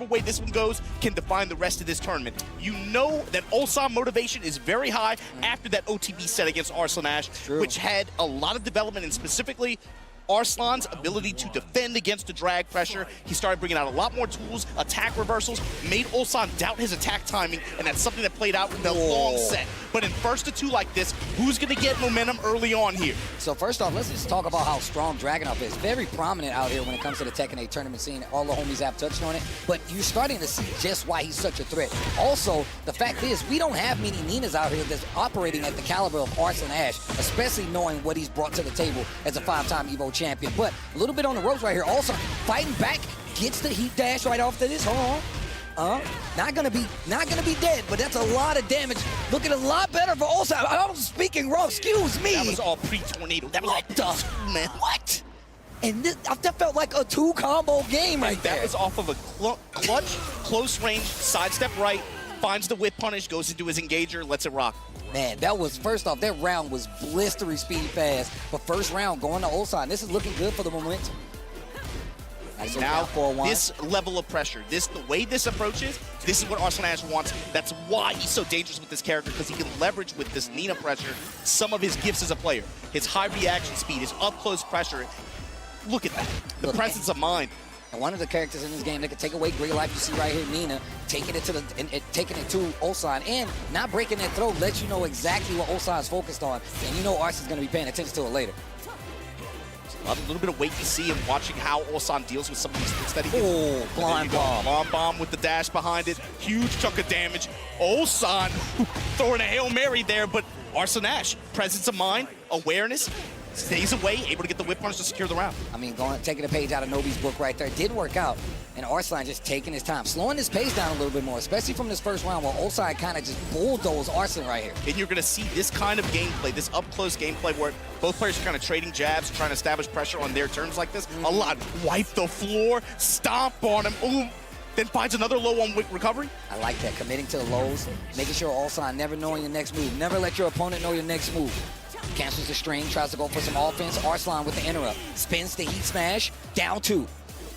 way this one goes can define the rest of this tournament. You know that Ulsan motivation is very high after that OTB set against Arslan Ash, which had a lot of development, and specifically Arslan's ability to defend against the drag pressure. He started bringing out a lot more tools, attack reversals, made Ulsan doubt his attack timing, and that's something that played out in the long set. But in first to two like this, who's going to get momentum early on here? So first off, let's just talk about how strong Dragunov is. Very prominent out here when it comes to the Tekken 8 tournament scene. All the homies have touched on it, but you're starting to see just why he's such a threat. Also, the fact is, we don't have many Ninas out here that's operating at the caliber of Arslan Ash, especially knowing what he's brought to the table as a 5-time EVO champion. But a little bit on the ropes right here. Also, fighting back, gets the heat dash right off to this. Hold on. Not gonna be dead, but that's a lot of damage. Looking a lot better for Ulsan. I was speaking wrong. Excuse me. That was all pre-tornado. That was all man. What? And that felt like a 2-combo game right there. That was off of a clutch, close range, sidestep right, finds the whip punish, goes into his engager, lets it rock. Man, that was, first off, that round was blistery speed fast. But first round going to Ulsan. This is looking good for the momentum. Nice now, this level of pressure, the way this approaches, this is what Arslan Ash wants. That's why he's so dangerous with this character, because he can leverage with this Nina pressure some of his gifts as a player. His high reaction speed, his up-close pressure. Look at that. The presence of mind. And one of the characters in this game that can take away great life, you see right here, Nina, taking it to Ulsan and not breaking that throat lets you know exactly what Ulsan is focused on. And you know Arslan's going to be paying attention to it later. A little bit of wait to see and watching how Ulsan deals with some of these things that he gets. Oh, blind bomb. Blind bomb with the dash behind it. Huge chunk of damage. Ulsan throwing a Hail Mary there, but Arslan Ash, presence of mind, awareness, stays away, able to get the whip punch to secure the round. I mean, taking a page out of Nobi's book right there. It did work out. And Arslan just taking his time, slowing his pace down a little bit more, especially from this first round where Ulsan kind of just bulldozed Arslan right here. And you're going to see this kind of gameplay, this up-close gameplay where both players are kind of trading jabs, trying to establish pressure on their terms like this. A lot. Wipe the floor, stomp on him, boom. Then finds another low on recovery. I like that, committing to the lows, making sure Ulsan never knowing your next move. Never let your opponent know your next move. Cancels the string, tries to go for some offense. Arslan with the interrupt. Spins the heat smash, down 2.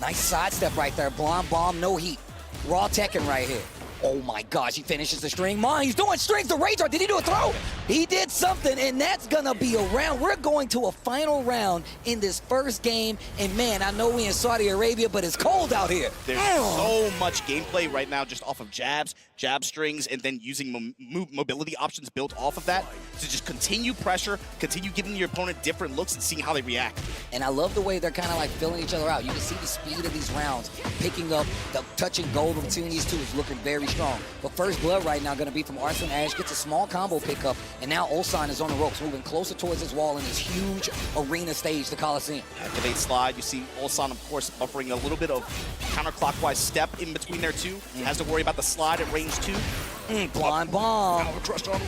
Nice sidestep right there. Blonde bomb, no heat. Raw Tekken right here. Oh my gosh, he finishes the string. He's doing strings to Rage Art. Did he do a throw? He did something, and that's gonna be a round. We're going to a final round in this first game. And man, I know we in Saudi Arabia, but it's cold out here. There's so much gameplay right now just off of jabs, jab strings, and then using mobility options built off of that to just continue pressure, continue giving your opponent different looks and seeing how they react. And I love the way they're kind of like filling each other out. You can see the speed of these rounds, picking up, the touch and go between these two is looking very strong. But first blood right now going to be from Arslan Ash, gets a small combo pickup, and now Ulsan is on the ropes, moving closer towards his wall in this huge arena stage, the Coliseum. Activate slide. You see Ulsan, of course, offering a little bit of counterclockwise step in between there too. Has to worry about the slide at range 2. Blind bomb.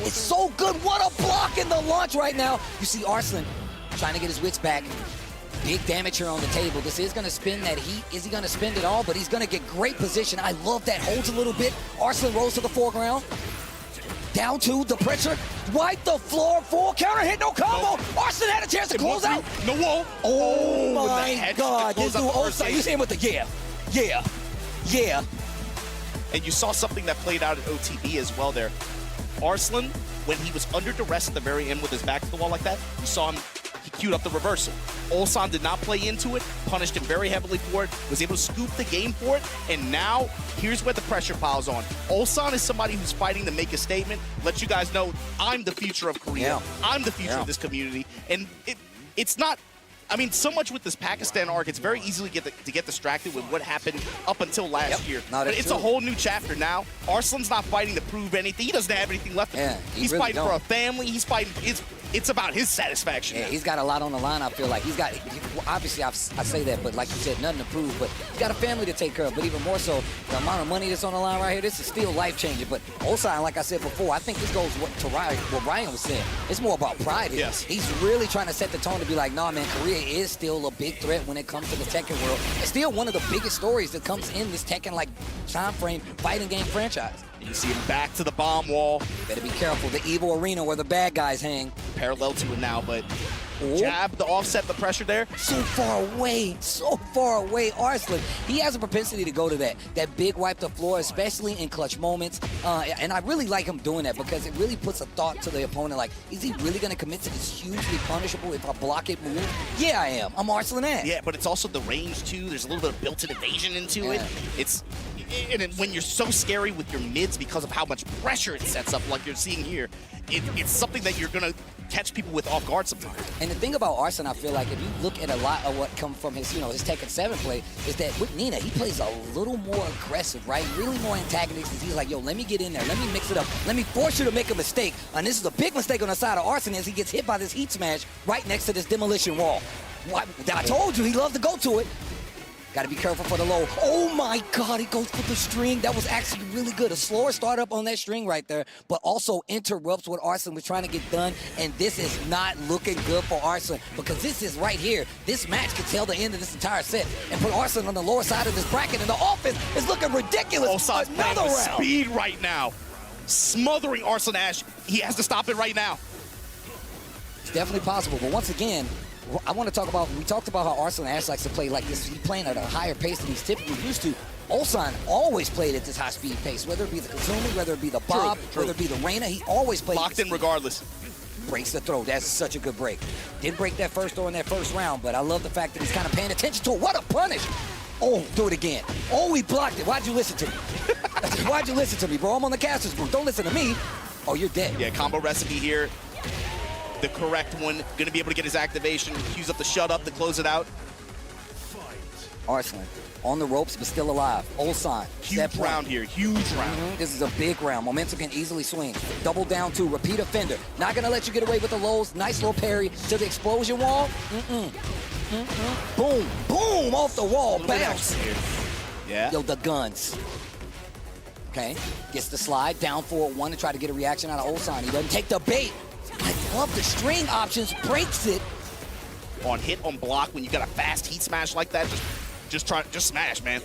It's so good. What a block in the launch right now. You see Arslan trying to get his wits back. Big damage here on the table. This is going to spin that heat. Is he going to spend it all? But he's going to get great position. I love that. Holds a little bit. Arslan rolls to the foreground. Down 2, the pressure. Wipe the floor. Full counter hit. No combo. Arslan had a chance to close out. No wall. Oh my God. This dude Ulsan. You see him with the yeah. And you saw something that played out at OTB as well there. Arslan, when he was under duress at the very end with his back to the wall like that, you saw him. He queued up the reversal. Ulsan did not play into it, punished him very heavily for it, was able to scoop the game for it, and now here's where the pressure piles on. Ulsan is somebody who's fighting to make a statement, let you guys know, I'm the future of Korea. I'm the future of this community. And it's not, I mean, so much with this Pakistan arc, it's very easy to get distracted with what happened up until last year. But it's a whole new chapter now. Arslan's not fighting to prove anything. He doesn't have anything left to prove. He's really fighting for a family. He's fighting, it's about his satisfaction. Yeah, he's got a lot on the line, I feel like. Obviously, I say that, but like you said, nothing to prove. But he's got a family to take care of. But even more so, the amount of money that's on the line right here, this is still life-changing. But Ulsan, like I said before, I think this goes to what Ryan was saying. It's more about pride here. Yes. He's really trying to set the tone to be like, nah, man, Korea is still a big threat when it comes to the Tekken world. It's still one of the biggest stories that comes in this Tekken-like time frame fighting game franchise. You see him back to the bomb wall. Better be careful. The evil arena where the bad guys hang. Parallel to it now, but Jab, the offset, the pressure there. So far away, Arslan. He has a propensity to go to that big wipe the floor, especially in clutch moments. And I really like him doing that because it really puts a thought to the opponent, like, is he really going to commit to this hugely punishable if I block it move? Yeah, I am. I'm Arslan Ash. Yeah, but it's also the range, too. There's a little bit of built-in evasion into it. And when you're so scary with your mids because of how much pressure it sets up, like you're seeing here, it's something that you're going to catch people with off guard sometimes. And the thing about Arslan, I feel like if you look at a lot of what come from his, his Tekken 7 play, is that with Nina, he plays a little more aggressive, right? Really more antagonistic. He's like, yo, let me get in there. Let me mix it up. Let me force you to make a mistake. And this is a big mistake on the side of Arslan as he gets hit by this heat smash right next to this demolition wall. I told you, he loves to go to it. Got to be careful for the low. Oh my God, he goes for the string. That was actually really good. A slower startup on that string right there, but also interrupts what Arslan was trying to get done. And this is not looking good for Arslan because this is right here. This match could tell the end of this entire set and put Arslan on the lower side of this bracket, and the offense is looking ridiculous. Ulsan's playing with speed right now, smothering Arslan Ash. He has to stop it right now. It's definitely possible, but once again, I want to talk about, we talked about how Arslan Ash likes to play like this. He's playing at a higher pace than he's typically used to. Ulsan always played at this high-speed pace, whether it be the Kazumi, whether it be the Bob, whether it be the Reina, he always plays. Locked in regardless. Breaks the throw. That's such a good break. Didn't break that first throw in that first round, but I love the fact that he's kind of paying attention to it. What a punish! Oh, do it again. Oh, he blocked it. Why'd you listen to me? Why'd you listen to me, bro? I'm on the caster's booth. Don't listen to me. Oh, you're dead. Yeah, combo recipe here. The correct one, gonna be able to get his activation, cues up the shut up to close it out. Arslan on the ropes, but still alive. Ulsan. Huge round here, huge round. This is a big round. Momentum can easily swing. Double down two, repeat offender. Not gonna let you get away with the lows. Nice little parry to the explosion wall. Boom, boom, off the wall, bounce. Yeah. Yo, the guns. Okay, gets the slide, down forward one to try to get a reaction out of Ulsan. He doesn't take the bait. I love the string options, breaks it. On hit, on block, when you got a fast heat smash like that, just smash, man.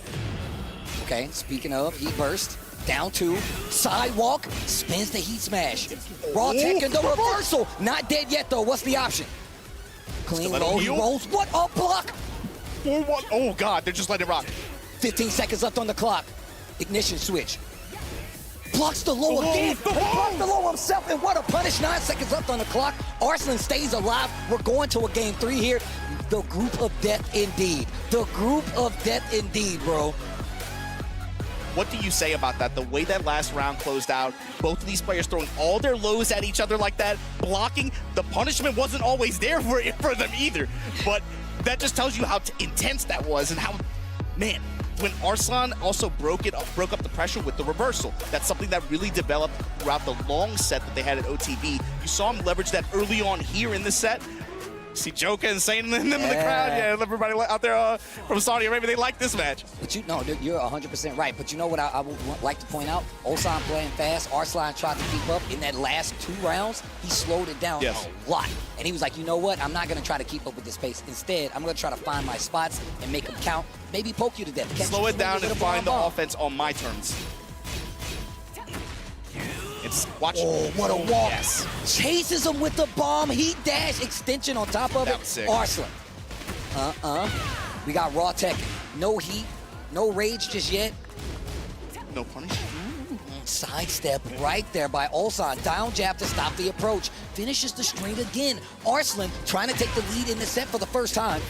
Okay, speaking of, heat burst, down two, sidewalk, spins the heat smash. Raw Tekken, the reversal. Not dead yet, though. What's the option? Clean low, he rolls. What a block! Oh, God, they're just letting it rock. 15 seconds left on the clock. Ignition switch. Blocks the low again. He blocks the low himself, and what a punish. 9 seconds left on the clock. Arslan stays alive. We're going to a game 3 here. The group of death indeed. The group of death indeed, bro. What do you say about that? The way that last round closed out, both of these players throwing all their lows at each other like that, blocking. The punishment wasn't always there for them either. But that just tells you how intense that was and how, man, when Arslan also broke up the pressure with the reversal. That's something that really developed throughout the long set that they had at OTB. You saw him leverage that early on here in the set. See Joka and Saint and them in the crowd. Yeah, everybody out there from Saudi Arabia, they like this match. But you're 100% right. But you know what I would like to point out? Ulsan playing fast. Arslan tried to keep up. In that last 2 rounds, he slowed it down a lot. And he was like, you know what? I'm not going to try to keep up with this pace. Instead, I'm going to try to find my spots and make them count. Maybe poke you to death. Slow it down and find the offense on my terms. Watch. Oh, what a walk. Yes. Chases him with the bomb. Heat dash extension on top of it. Arslan. We got raw tech. No heat. No rage just yet. No punish. Sidestep right there by Ulsan. Down jab to stop the approach. Finishes the string again. Arslan trying to take the lead in the set for the first time.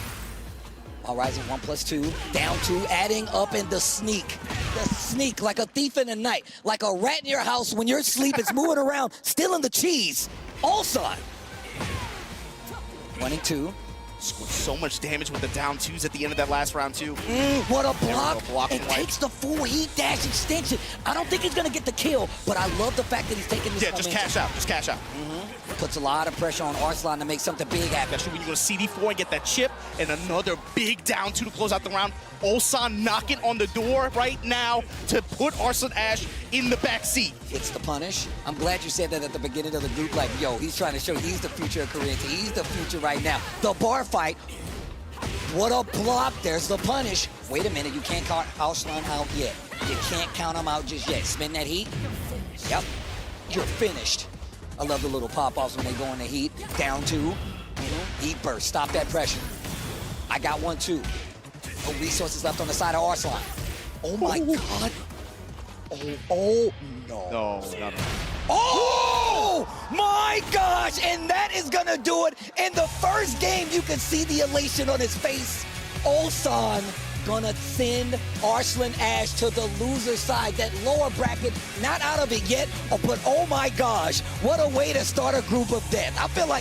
While rising 1+2, down 2, adding up in the sneak. The sneak, like a thief in the night. Like a rat in your house when you're asleep, it's moving around, stealing the cheese. Ulsan. 1 and 2. So much damage with the down 2s at the end of that last round, too. What a block. It takes the full heat dash extension. I don't think he's going to get the kill, but I love the fact that he's taking this momentum. Just cash out. Puts a lot of pressure on Arslan to make something big happen. Especially when you go to CD4 and get that chip and another big down 2 to close out the round. Ulsan knocking on the door right now to put Arslan Ash in the back seat. It's the punish. I'm glad you said that at the beginning of the group. Like, yo, he's trying to show he's the future of Korea. He's the future right now. The bar fight. What a block. There's the punish. Wait a minute. You can't count Arslan out yet. You can't count him out just yet. Spin that heat. Yep. You're finished. I love the little pop-offs when they go in the heat. Down 2. Heat burst, stop that pressure. I got one too. No resources left on the side of Arslan. Oh my God. Oh no. No. Oh my gosh, and that is gonna do it. In the first game, you can see the elation on his face. Ulsan gonna send Arslan Ash to the loser side, that lower bracket, not out of it yet, but oh my gosh, what a way to start a group of death. I feel like